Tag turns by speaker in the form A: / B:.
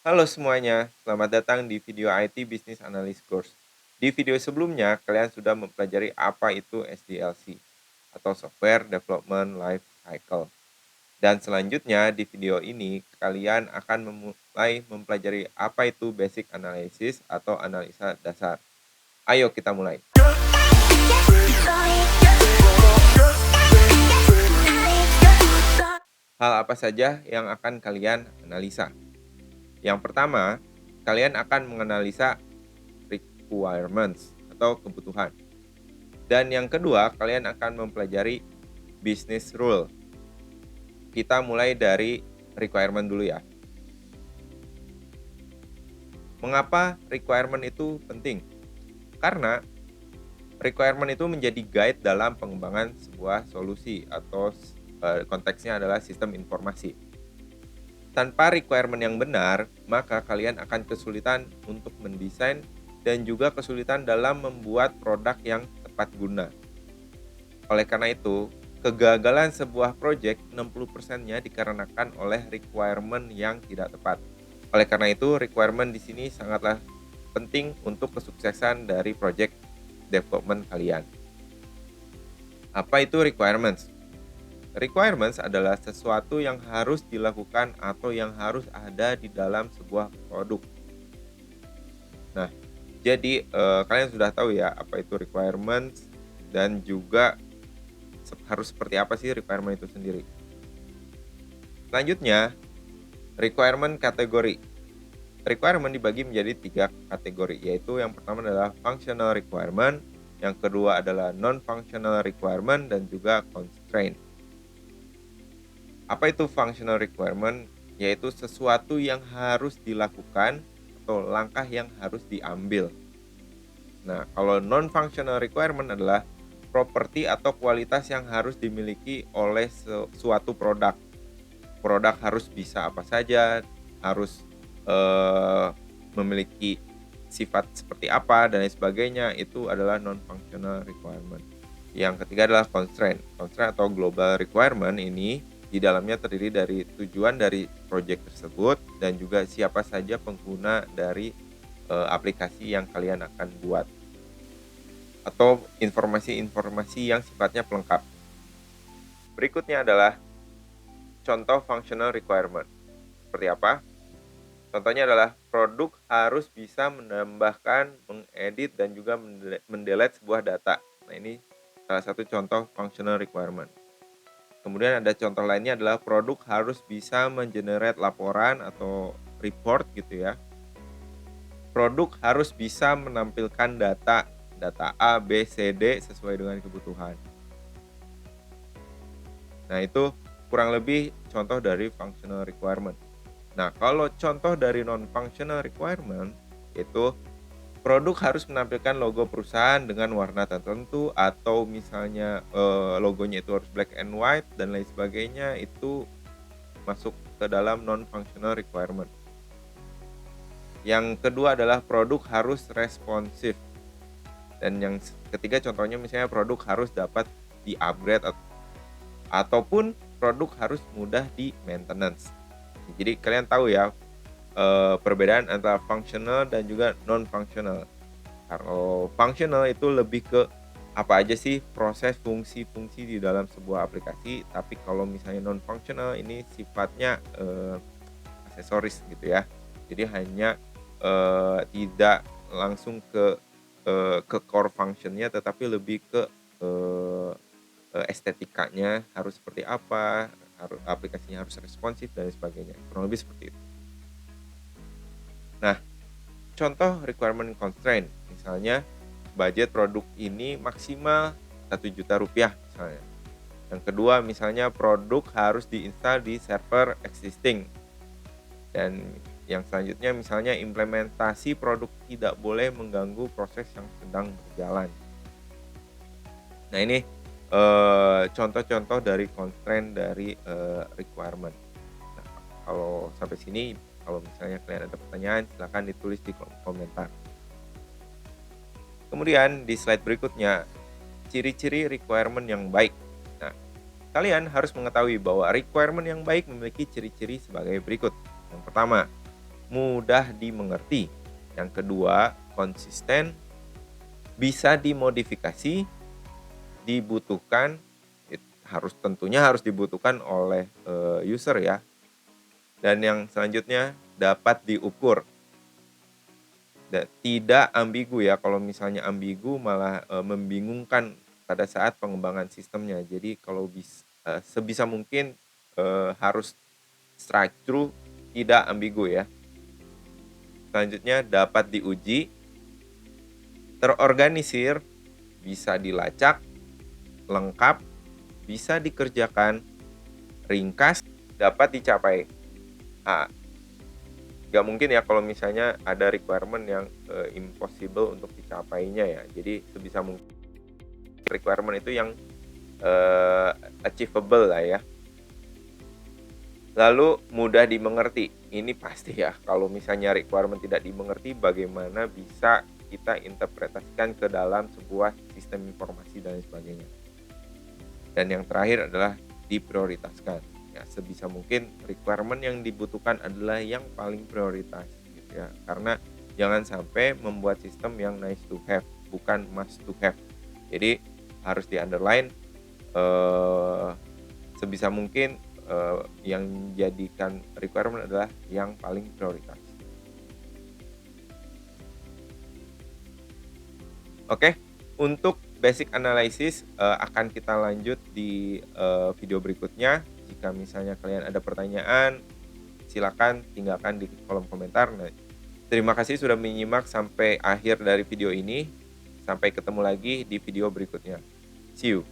A: Halo semuanya, selamat datang di video IT Business Analyst Course. Di video sebelumnya, kalian sudah mempelajari apa itu SDLC atau Software Development Life Cycle. Dan selanjutnya di video ini, kalian akan memulai mempelajari apa itu Basic Analysis atau analisa dasar. Ayo kita mulai. Hal apa saja yang akan kalian analisa? Yang pertama, kalian akan menganalisa requirements atau kebutuhan. Dan yang kedua, kalian akan mempelajari business rule. Kita mulai dari requirement dulu ya. Mengapa requirement itu penting? Karena requirement itu menjadi guide dalam pengembangan sebuah solusi atau konteksnya adalah sistem informasi. Tanpa requirement yang benar, maka kalian akan kesulitan untuk mendesain dan juga kesulitan dalam membuat produk yang tepat guna. Oleh karena itu, kegagalan sebuah project 60%-nya dikarenakan oleh requirement yang tidak tepat. Oleh karena itu, requirement di sini sangatlah penting untuk kesuksesan dari project development kalian. Apa itu requirements? Requirements adalah sesuatu yang harus dilakukan atau yang harus ada di dalam sebuah produk. Nah, jadi kalian sudah tahu ya apa itu requirements dan juga harus seperti apa sih requirement itu sendiri. Selanjutnya, requirement kategori. Requirement dibagi menjadi 3 kategori, yaitu yang pertama adalah functional requirement, yang kedua adalah non-functional requirement, dan juga constraint. Apa itu functional requirement? Yaitu sesuatu yang harus dilakukan atau langkah yang harus diambil. Nah, kalau non-functional requirement adalah properti atau kualitas yang harus dimiliki oleh suatu produk. Produk harus bisa apa saja, harus memiliki sifat seperti apa dan lain sebagainya. Itu adalah non-functional requirement. Yang ketiga adalah constraint. Constraint atau global requirement ini di dalamnya terdiri dari tujuan dari project tersebut dan juga siapa saja pengguna dari aplikasi yang kalian akan buat, atau informasi-informasi yang sifatnya pelengkap. Berikutnya adalah contoh functional requirement. Seperti apa? Contohnya adalah produk harus bisa menambahkan, mengedit, dan juga mendelete sebuah data. Nah, ini salah satu contoh functional requirement. Kemudian ada contoh lainnya adalah produk harus bisa mengenerate laporan atau report gitu ya. Produk harus bisa menampilkan data A, B, C, D sesuai dengan kebutuhan. Nah, itu kurang lebih contoh dari functional requirement. Nah, kalau contoh dari non-functional requirement, itu produk harus menampilkan logo perusahaan dengan warna tertentu, atau misalnya logonya itu harus black and white dan lain sebagainya, itu masuk ke dalam non-functional requirement. Yang kedua adalah produk harus responsif. Dan yang ketiga contohnya misalnya produk harus dapat di-upgrade ataupun produk harus mudah di maintenance. Jadi kalian tahu ya perbedaan antara functional dan juga non-functional. Kalau functional itu lebih ke apa aja sih proses fungsi-fungsi di dalam sebuah aplikasi, tapi kalau misalnya non-functional ini sifatnya aksesoris gitu ya. Jadi hanya tidak langsung ke core functionnya, tetapi lebih ke estetikanya harus seperti apa, aplikasinya harus responsif dan sebagainya. Kurang lebih seperti itu. Nah, contoh requirement constraint, misalnya budget produk ini maksimal Rp1.000.000 misalnya. Yang kedua misalnya produk harus diinstal di server existing. Dan yang selanjutnya misalnya implementasi produk tidak boleh mengganggu proses yang sedang berjalan. Nah, ini contoh-contoh dari constraint dari requirement. Nah, kalau sampai sini, kalau misalnya kalian ada pertanyaan, silahkan ditulis di komentar. Kemudian di slide berikutnya, ciri-ciri requirement yang baik. Nah, kalian harus mengetahui bahwa requirement yang baik memiliki ciri-ciri sebagai berikut. Yang pertama, mudah dimengerti. Yang kedua, konsisten, bisa dimodifikasi, dibutuhkan, tentunya harus dibutuhkan oleh user ya. Dan yang selanjutnya, dapat diukur. Dan tidak ambigu ya, kalau misalnya ambigu malah membingungkan pada saat pengembangan sistemnya. Jadi kalau sebisa mungkin harus strike through, tidak ambigu ya. Selanjutnya, dapat diuji, terorganisir, bisa dilacak, lengkap, bisa dikerjakan, ringkas, dapat dicapai. Nah, nggak mungkin ya kalau misalnya ada requirement yang impossible untuk dicapainya ya. Jadi sebisa mungkin requirement itu yang achievable lah ya. Lalu mudah dimengerti. Ini pasti ya, kalau misalnya requirement tidak dimengerti, bagaimana bisa kita interpretasikan ke dalam sebuah sistem informasi dan lain sebagainya. Dan yang terakhir adalah diprioritaskan. Ya, sebisa mungkin requirement yang dibutuhkan adalah yang paling prioritas gitu ya. Karena jangan sampai membuat sistem yang nice to have, bukan must to have. Jadi harus di-underline sebisa mungkin yang jadikan requirement adalah yang paling prioritas. Oke, untuk basic analysis akan kita lanjut di video berikutnya. Jika misalnya kalian ada pertanyaan, silakan tinggalkan di kolom komentar. Nah, terima kasih sudah menyimak sampai akhir dari video ini. Sampai ketemu lagi di video berikutnya. See you.